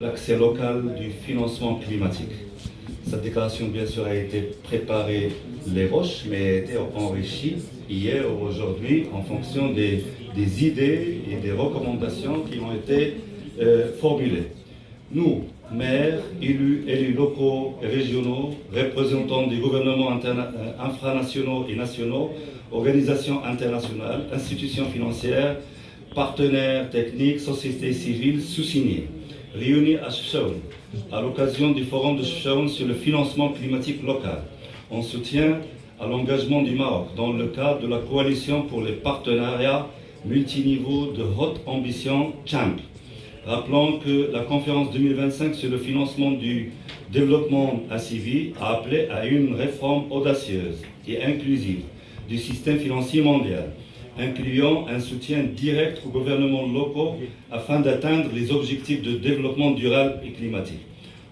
L'accès local du financement climatique. Cette déclaration, bien sûr, a été préparée les roches, mais a été enrichie hier ou aujourd'hui en fonction des idées et des recommandations qui ont été formulées. Nous, maires, élus locaux et régionaux, représentants des gouvernements infranationaux et nationaux, organisations internationales, institutions financières, partenaires techniques, sociétés civiles, sous-signés, réunis à Chefchaouen, à l'occasion du forum de Chefchaouen sur le financement climatique local, en soutien à l'engagement du Maroc dans le cadre de la coalition pour les partenariats multiniveaux de haute ambition CHAMP. Rappelons que la conférence 2025 sur le financement du développement ACV a appelé à une réforme audacieuse et inclusive du système financier mondial, incluant un soutien direct aux gouvernements locaux afin d'atteindre les objectifs de développement durable et climatique.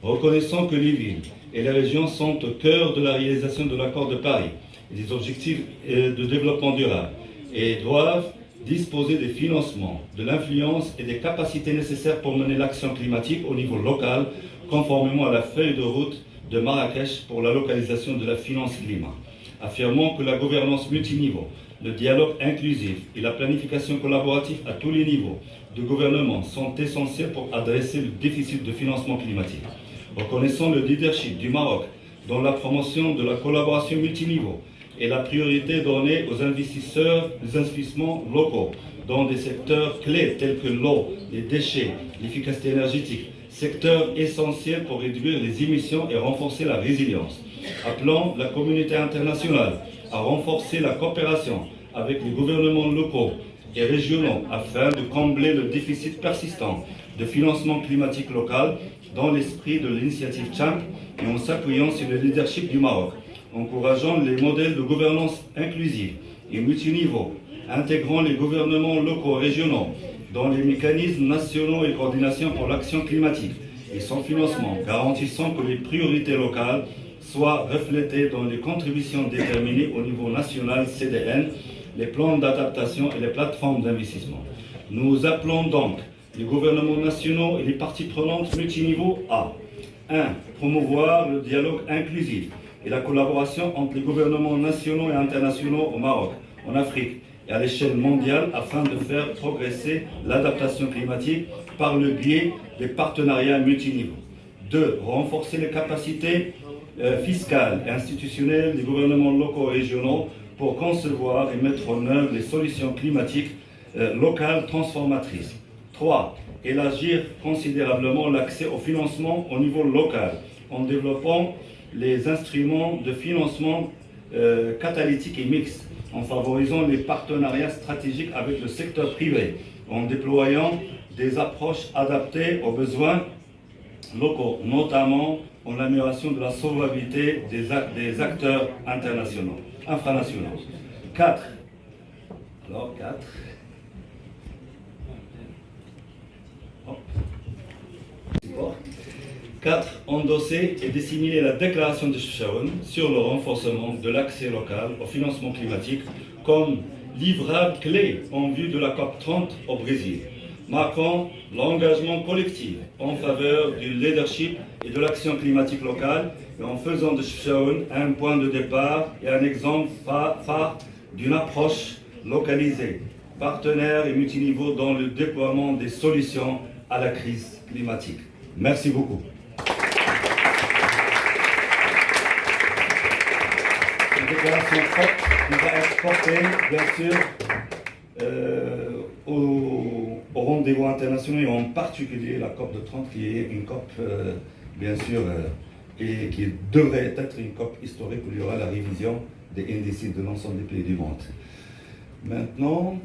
Reconnaissant que les villes et les régions sont au cœur de la réalisation de l'accord de Paris et des objectifs de développement durable et doivent disposer des financements, de l'influence et des capacités nécessaires pour mener l'action climatique au niveau local, conformément à la feuille de route de Marrakech pour la localisation de la finance climat. Affirmons que la gouvernance multiniveau, le dialogue inclusif et la planification collaborative à tous les niveaux de gouvernement sont essentiels pour adresser le déficit de financement climatique. Reconnaissons le leadership du Maroc dans la promotion de la collaboration multiniveau et la priorité donnée aux investissements locaux dans des secteurs clés tels que l'eau, les déchets, l'efficacité énergétique, secteurs essentiels pour réduire les émissions et renforcer la résilience. Appelons la communauté internationale à renforcer la coopération avec les gouvernements locaux et régionaux afin de combler le déficit persistant de financement climatique local dans l'esprit de l'initiative CHAMP et en s'appuyant sur le leadership du Maroc, encourageant les modèles de gouvernance inclusive et multiniveau, intégrant les gouvernements locaux et régionaux dans les mécanismes nationaux et coordination pour l'action climatique et son financement, garantissant que les priorités locales soient reflétées dans les contributions déterminées au niveau national CDN, les plans d'adaptation et les plateformes d'investissement. Nous appelons donc les gouvernements nationaux et les parties prenantes multiniveaux à 1. Promouvoir le dialogue inclusif et la collaboration entre les gouvernements nationaux et internationaux au Maroc, en Afrique et à l'échelle mondiale afin de faire progresser l'adaptation climatique par le biais des partenariats multiniveaux. 2. Renforcer les capacités fiscales et institutionnelles des gouvernements locaux et régionaux pour concevoir et mettre en œuvre les solutions climatiques locales transformatrices. 3. Élargir considérablement l'accès au financement au niveau local en développant les instruments de financement catalytique et mixte, en favorisant les partenariats stratégiques avec le secteur privé, en déployant des approches adaptées aux besoins locaux, notamment en l'amélioration de la solvabilité des acteurs infranationaux. 4. 4. Endosser et disséminer la déclaration de Chefchaouen sur le renforcement de l'accès local au financement climatique comme livrable clé en vue de la COP30 au Brésil, marquant l'engagement collectif en faveur du leadership et de l'action climatique locale et en faisant de Chefchaouen un point de départ et un exemple phare d'une approche localisée, partenaire et multiniveau dans le déploiement des solutions à la crise climatique. Merci beaucoup. Une déclaration forte qui va être portée, bien sûr, au rendez-vous international et en particulier la COP de 30 qui est une COP, bien sûr, et qui devrait être une COP historique où il y aura la révision des indices de l'ensemble des pays du monde. Maintenant,